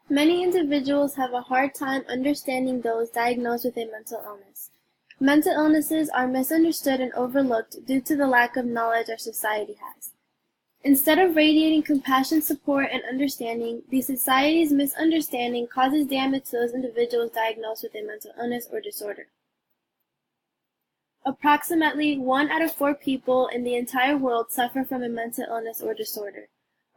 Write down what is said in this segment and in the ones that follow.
Many individuals have a hard time understanding those diagnosed with a mental illness. Mental illnesses are misunderstood and overlooked due to the lack of knowledge our society has. Instead of radiating compassion, support, and understanding, the society's misunderstanding causes damage to those individuals diagnosed with a mental illness or disorder. Approximately 1 out of 4 people in the entire world suffer from a mental illness or disorder.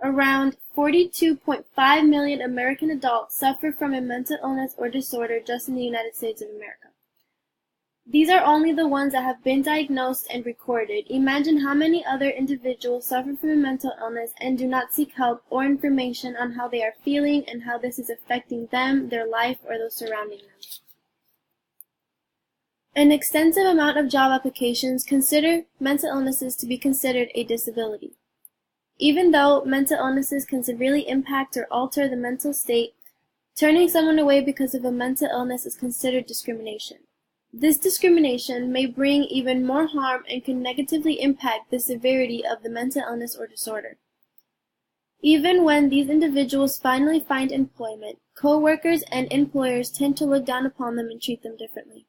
Around 42.5 million American adults suffer from a mental illness or disorder just in the United States of America. These are only the ones that have been diagnosed and recorded. Imagine how many other individuals suffer from a mental illness and do not seek help or information on how they are feeling and how this is affecting them, their life, or those surrounding them. An extensive amount of job applications consider mental illnesses to be considered a disability. Even though mental illnesses can severely impact or alter the mental state, turning someone away because of a mental illness is considered discrimination. This discrimination may bring even more harm and can negatively impact the severity of the mental illness or disorder. Even when these individuals finally find employment, co-workers and employers tend to look down upon them and treat them differently.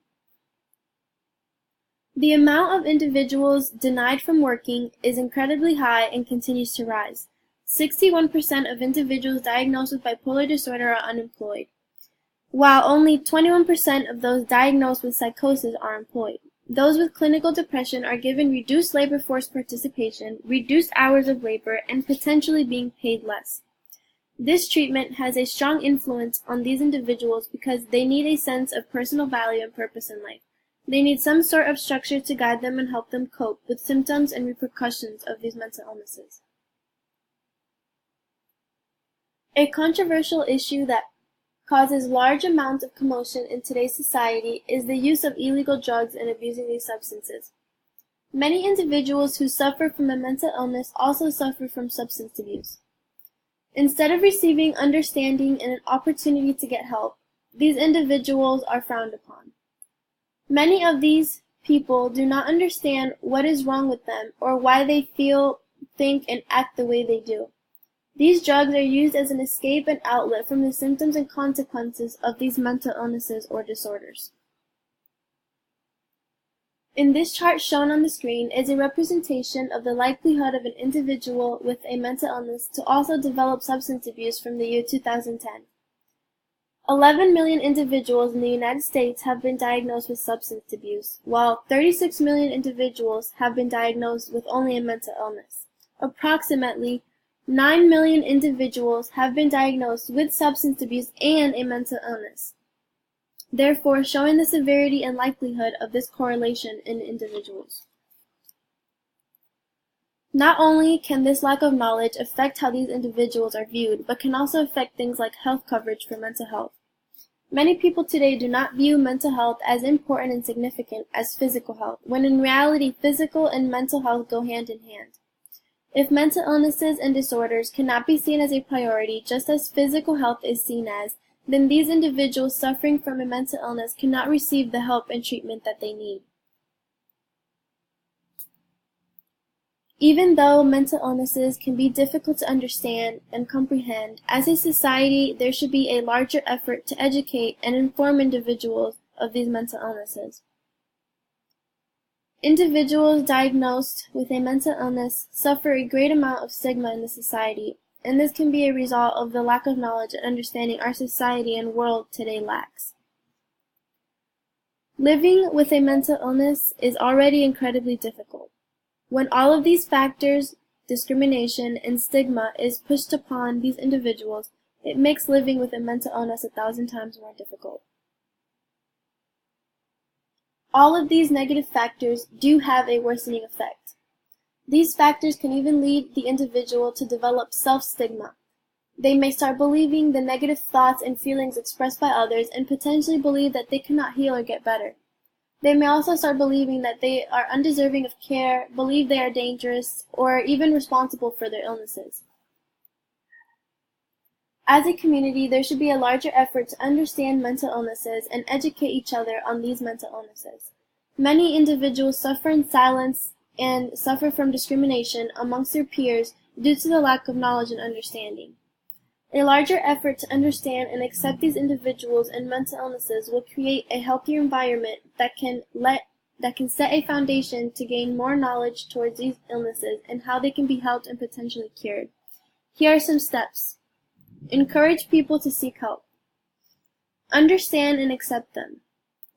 The amount of individuals denied from working is incredibly high and continues to rise. 61% of individuals diagnosed with bipolar disorder are unemployed, while only 21% of those diagnosed with psychosis are employed. Those with clinical depression are given reduced labor force participation, reduced hours of labor, and potentially being paid less. This treatment has a strong influence on these individuals because they need a sense of personal value and purpose in life. They need some sort of structure to guide them and help them cope with symptoms and repercussions of these mental illnesses. A controversial issue that causes large amounts of commotion in today's society is the use of illegal drugs and abusing these substances. Many individuals who suffer from a mental illness also suffer from substance abuse. Instead of receiving understanding and an opportunity to get help, these individuals are frowned upon. Many of these people do not understand what is wrong with them or why they feel, think, and act the way they do. These drugs are used as an escape and outlet from the symptoms and consequences of these mental illnesses or disorders. In this chart shown on the screen is a representation of the likelihood of an individual with a mental illness to also develop substance abuse from the year 2010. 11 million individuals in the United States have been diagnosed with substance abuse, while 36 million individuals have been diagnosed with only a mental illness. Approximately 9 million individuals have been diagnosed with substance abuse and a mental illness, therefore showing the severity and likelihood of this correlation in individuals. Not only can this lack of knowledge affect how these individuals are viewed, but can also affect things like health coverage for mental health. Many people today do not view mental health as important and significant as physical health, when in reality physical and mental health go hand in hand. If mental illnesses and disorders cannot be seen as a priority just as physical health is seen as, then these individuals suffering from a mental illness cannot receive the help and treatment that they need. Even though mental illnesses can be difficult to understand and comprehend, as a society there should be a larger effort to educate and inform individuals of these mental illnesses. Individuals diagnosed with a mental illness suffer a great amount of stigma in the society, and this can be a result of the lack of knowledge and understanding our society and world today lacks. Living with a mental illness is already incredibly difficult. When all of these factors, discrimination, and stigma is pushed upon these individuals, it makes living with a mental illness 1,000 times more difficult. All of these negative factors do have a worsening effect. These factors can even lead the individual to develop self-stigma. They may start believing the negative thoughts and feelings expressed by others and potentially believe that they cannot heal or get better. They may also start believing that they are undeserving of care, believe they are dangerous, or even responsible for their illnesses. As a community, there should be a larger effort to understand mental illnesses and educate each other on these mental illnesses. Many individuals suffer in silence and suffer from discrimination amongst their peers due to the lack of knowledge and understanding. A larger effort to understand and accept these individuals and mental illnesses will create a healthier environment that can set a foundation to gain more knowledge towards these illnesses and how they can be helped and potentially cured. Here are some steps. Encourage people to seek help. Understand and accept them.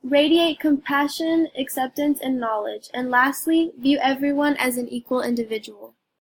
Radiate compassion, acceptance, and knowledge. And lastly, view everyone as an equal individual.